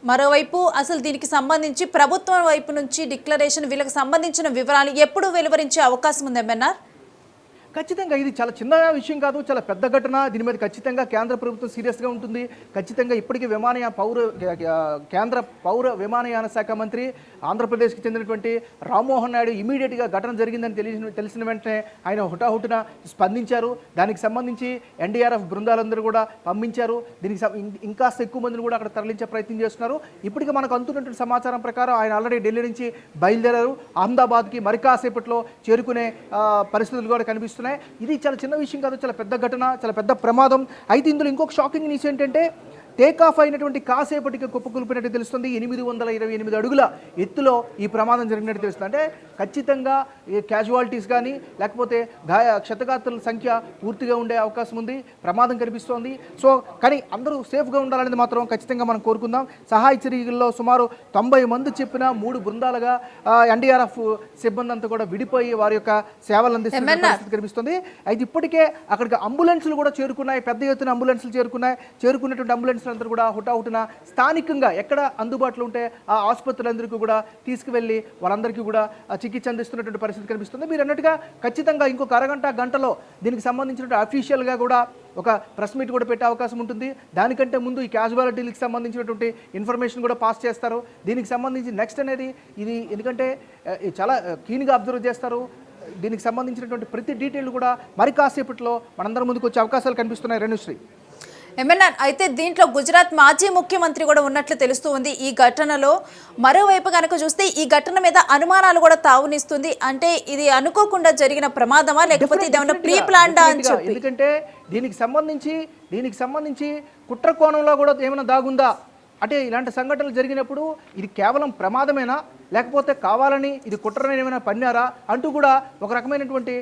మరోవైపు అసలు దీనికి సంబంధించి ప్రభుత్వం వైపు నుంచి డిక్లరేషన్ వీళ్ళకి సంబంధించిన వివరాలు ఎప్పుడు వెలువరించే అవకాశం ఉంది ఎంఎన్ఆర్? ఖచ్చితంగా ఇది చాలా చిన్న విషయం కాదు, చాలా పెద్ద ఘటన. దీని మీద ఖచ్చితంగా కేంద్ర ప్రభుత్వం సీరియస్గా ఉంటుంది. ఖచ్చితంగా ఇప్పటికీ కేంద్ర పౌర విమానయాన శాఖ మంత్రి ఆంధ్రప్రదేశ్కి చెందినటువంటి రామ్మోహన్ నాయుడు ఇమీడియట్గా ఘటన జరిగిందని తెలిసిన వెంటనే ఆయన హుటాహుటిన స్పందించారు. దానికి సంబంధించి ఎన్డీఆర్ఎఫ్ బృందాలందరూ కూడా పంపించారు. దీనికి ఇంకాస్త ఎక్కువ మందిని కూడా అక్కడ తరలించే ప్రయత్నం చేస్తున్నారు. ఇప్పటికీ మనకు అందుతున్నటువంటి సమాచారం ప్రకారం ఆయన ఆల్రెడీ ఢిల్లీ నుంచి బయలుదేరారు. అహ్మదాబాద్కి మరి కాసేపట్లో చేరుకునే పరిస్థితులు కూడా కనిపిస్తున్నాయి. ఇది చాలా చిన్న విషయం కాదు, చాలా పెద్ద ఘటన, చాలా పెద్ద ప్రమాదం. అయితే ఇందులో ఇంకొక షాకింగ్ న్యూస్ ఏంటంటే టేక్ ఆఫ్ అయినటువంటి కాసేపటికి కుప్పకూలిపోయినట్టు తెలుస్తుంది. 828 అడుగుల ఎత్తులో ఈ ప్రమాదం జరిగినట్టు తెలుస్తుంది. అంటే ఖచ్చితంగా క్యాజువాలిటీస్ కానీ లేకపోతే క్షతగాత్రుల సంఖ్య పూర్తిగా ఉండే అవకాశం ఉంది, ప్రమాదం కనిపిస్తోంది. సో కానీ అందరూ సేఫ్గా ఉండాలనేది మాత్రం ఖచ్చితంగా మనం కోరుకుందాం. సహాయ చర్యల్లో సుమారు 90 మంది చెప్పిన 3 బృందాలుగా ఎన్డీఆర్ఎఫ్ సిబ్బంది అంతా కూడా విడిపోయి వారి యొక్క సేవలు అందిస్తున్న పరిస్థితి కనిపిస్తుంది. అయితే ఇప్పటికే అక్కడికి అంబులెన్స్లు కూడా చేరుకున్నాయి, పెద్ద ఎత్తున అంబులెన్స్లు చేరుకున్నటువంటి అంబులెన్స్ అందరూ కూడా హుటాహుటిన స్థానికంగా ఎక్కడ అందుబాటులో ఉంటే ఆ ఆసుపత్రులందరికీ కూడా తీసుకువెళ్ళి వాళ్ళందరికీ కూడా చికిత్స అందిస్తున్నటువంటి పరిస్థితి కనిపిస్తుంది. మీరు అన్నట్టుగా ఖచ్చితంగా ఇంకొక గంటలో దీనికి సంబంధించిన అఫీషియల్గా కూడా ఒక ప్రెస్ మీట్ కూడా పెట్టే అవకాశం ఉంటుంది. దానికంటే ముందు ఈ క్యాజువాలిటీలకు సంబంధించినటువంటి ఇన్ఫర్మేషన్ కూడా పాస్ చేస్తారు. దీనికి సంబంధించి నెక్స్ట్ అనేది ఇది ఎందుకంటే చాలా క్లీన్గా అబ్జర్వ్ చేస్తారు. దీనికి సంబంధించినటువంటి ప్రతి డీటెయిల్ కూడా మరి కాసేపట్లో మనందరి ముందుకు వచ్చే అవకాశాలు కనిపిస్తున్నాయి. రేణుశ్రీ, ఎంఎన్ఆర్, అయితే దీంట్లో గుజరాత్ మాజీ ముఖ్యమంత్రి కూడా ఉన్నట్లు తెలుస్తూ ఉంది ఈ ఘటనలో. మరోవైపు కనుక చూస్తే ఈ ఘటన మీద అనుమానాలు కూడా తావునిస్తుంది. అంటే ఇది అనుకోకుండా జరిగిన ప్రమాదమా లేకపోతే ఇదేమన్నా ప్రీ ప్లాన్డా అని చెప్పి, ఎందుకంటే దీనికి సంబంధించి కుట్ర కోణంలో కూడా ఏమైనా దాగుందా అంటే ఇలాంటి సంఘటనలు జరిగినప్పుడు ఇది కేవలం ప్రమాదమేనా లేకపోతే కావాలని ఇది కుట్రని ఏమైనా పన్నారా అంటూ కూడా ఒక రకమైనటువంటి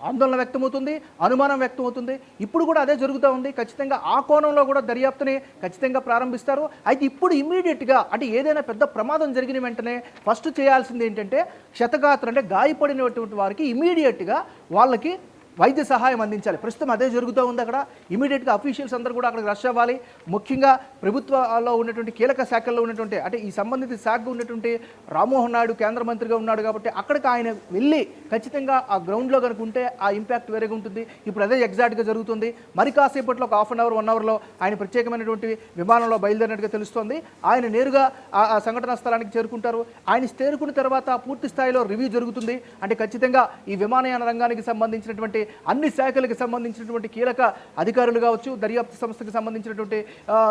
ఆందోళన వ్యక్తమవుతుంది, అనుమానం వ్యక్తమవుతుంది. ఇప్పుడు కూడా అదే జరుగుతూ ఉంది. ఖచ్చితంగా ఆ కోణంలో కూడా దర్యాప్తుని ఖచ్చితంగా ప్రారంభిస్తారు. అయితే ఇప్పుడు ఇమ్మీడియట్గా అంటే ఏదైనా పెద్ద ప్రమాదం జరిగిన వెంటనే ఫస్ట్ చేయాల్సింది ఏంటంటే క్షతగాత్రులు అంటే గాయపడినటువంటి వారికి ఇమ్మీడియట్గా వాళ్ళకి వైద్య సహాయం అందించాలి. ప్రస్తుతం అదే జరుగుతూ ఉంది. అక్కడ ఇమీడియట్గా అఫీషియల్స్ అందరూ కూడా అక్కడికి రష్ అవ్వాలి. ముఖ్యంగా ప్రభుత్వంలో ఉన్నటువంటి కీలక శాఖల్లో ఉన్నటువంటి అంటే ఈ సంబంధిత శాఖగా ఉన్నటువంటి రామ్మోహన్ నాయుడు కేంద్ర మంత్రిగా ఉన్నాడు కాబట్టి అక్కడికి ఆయన వెళ్ళి ఖచ్చితంగా ఆ గ్రౌండ్లో కనుక ఉంటే ఆ ఇంపాక్ట్ వేరేగా ఉంటుంది. ఇప్పుడు అదే ఎగ్జాక్ట్గా జరుగుతుంది. మరి కాసేపట్లో ఒక 1 అవర్లో ఆయన ప్రత్యేకమైనటువంటి విమానంలో బయలుదేరినట్టుగా తెలుస్తోంది. ఆయన నేరుగా ఆ సంఘటనా స్థలానికి చేరుకుంటారు. ఆయన చేరుకున్న తర్వాత పూర్తి స్థాయిలో రివ్యూ జరుగుతుంది. అంటే ఖచ్చితంగా ఈ విమానయాన రంగానికి సంబంధించినటువంటి అన్ని శాఖలకు సంబంధించినటువంటి కీలక అధికారులు కావచ్చు, దర్యాప్తు సంస్థకు సంబంధించినటువంటి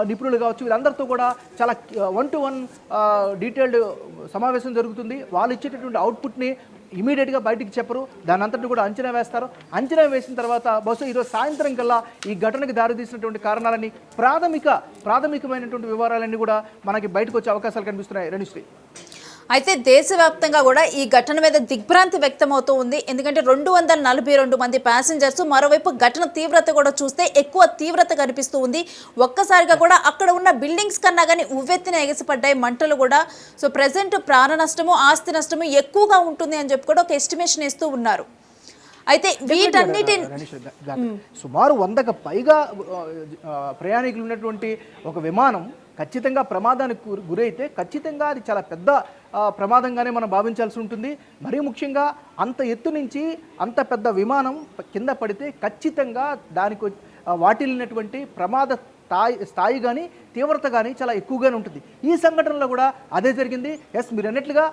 నిపుణులు కావచ్చు, వీళ్ళందరితో కూడా చాలా 1-to-1 డీటెయిల్డ్ సమావేశం జరుగుతుంది. వాళ్ళు ఇచ్చేటటువంటి అవుట్పుట్ని ఇమీడియట్గా బయటికి చెప్పరు, దాని అంతటి కూడా అంచనా వేస్తారు. అంచనా వేసిన తర్వాత బహుశా ఈరోజు సాయంత్రం కల్లా ఈ ఘటనకు దారితీసినటువంటి కారణాలన్నీ ప్రాథమికమైనటువంటి వివరాలన్నీ కూడా మనకి బయటకు వచ్చే అవకాశాలు కనిపిస్తున్నాయి. రేణుశ్రీ, అయితే దేశవ్యాప్తంగా కూడా ఈ ఘటన మీద దిగ్భ్రాంతి వ్యక్తమవుతూ ఉంది. ఎందుకంటే 242 మంది ప్యాసింజర్స్, మరోవైపు ఘటన తీవ్రత కూడా చూస్తే ఎక్కువ తీవ్రత కనిపిస్తూ ఉంది. ఒక్కసారిగా కూడా అక్కడ ఉన్న బిల్డింగ్స్ కన్నా కానీ ఉవ్వెత్తిన ఎగసిపడ్డాయి మంటలు కూడా. సో ప్రజెంట్ ప్రాణ నష్టము, ఆస్తి నష్టము ఎక్కువగా ఉంటుంది అని చెప్పి కూడా ఒక ఎస్టిమేషన్ ఇస్తూ ఉన్నారు. అయితే వీటన్నిటి సుమారు 100కు పైగా ప్రయాణికులు ఉన్నటువంటి ఒక విమానం ఖచ్చితంగా ప్రమాదానికి గురైతే ఖచ్చితంగా అది చాలా పెద్ద ప్రమాదంగానే మనం భావించాల్సి ఉంటుంది. మరీ ముఖ్యంగా అంత ఎత్తు నుంచి అంత పెద్ద విమానం కింద పడితే ఖచ్చితంగా దానికి వాటిల్లినటువంటి ప్రమాద స్థాయి కానీ తీవ్రత కానీ చాలా ఎక్కువగానే ఉంటుంది. ఈ సంఘటనలో కూడా అదే జరిగింది. మీరు అన్నట్లుగా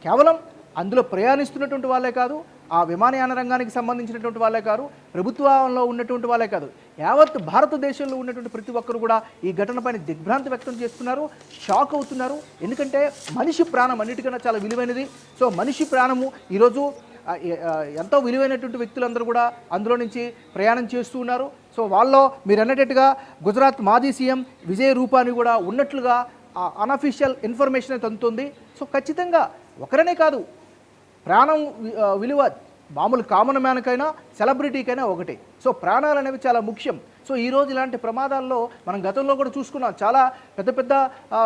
కేవలం అందులో ప్రయాణిస్తున్నటువంటి వాళ్ళే కాదు, ఆ విమానయాన రంగానికి సంబంధించినటువంటి వాళ్ళే కాదు, ప్రభుత్వంలో ఉన్నటువంటి వాళ్ళే కాదు, యావత్ భారతదేశంలో ఉన్నటువంటి ప్రతి ఒక్కరు కూడా ఈ ఘటనపైన దిగ్భ్రాంతి వ్యక్తం చేస్తున్నారు, షాక్ అవుతున్నారు. ఎందుకంటే మనిషి ప్రాణం అన్నిటికన్నా చాలా విలువైనది. సో మనిషి ప్రాణము ఈరోజు ఎంతో విలువైనటువంటి వ్యక్తులందరూ కూడా అందులో నుంచి ప్రయాణం చేస్తూ ఉన్నారు. సో వాళ్ళలో మీరు అన్నట్టుగా గుజరాత్ మాజీ సీఎం విజయ్ రూపాని కూడా ఉన్నట్లుగా అన్అఫీషియల్ ఇన్ఫర్మేషన్ అయితే అందుతుంది. సో ఖచ్చితంగా ఒకరనే కాదు, ప్రాణం విలువ మామూలు కామన్ మ్యాన్కైనా సెలబ్రిటీకైనా ఒకటే. సో ప్రాణాలు అనేవి చాలా ముఖ్యం. సో ఈరోజు ఇలాంటి ప్రమాదాల్లో మనం గతంలో కూడా చూసుకున్నాం, చాలా పెద్ద పెద్ద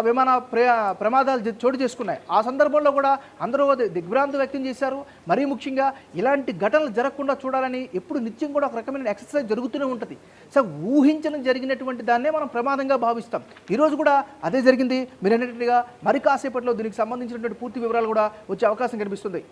విమాన ప్రమాదాలు చోటు చేసుకున్నాయి. ఆ సందర్భంలో కూడా అందరూ దిగ్భ్రాంతి వ్యక్తం చేశారు. మరీ ముఖ్యంగా ఇలాంటి ఘటనలు జరగకుండా చూడాలని ఎప్పుడు నిత్యం కూడా ఒక రకమైన ఎక్సర్సైజ్ జరుగుతూనే ఉంటుంది. సో ఊహించని జరిగినటువంటి దాన్నే మనం ప్రమాదంగా భావిస్తాం. ఈరోజు కూడా అదే జరిగింది. మీరు అన్నట్టుగా మరి కాసేపట్లో దీనికి సంబంధించినటువంటి పూర్తి వివరాలు కూడా వచ్చే అవకాశం కనిపిస్తుంది.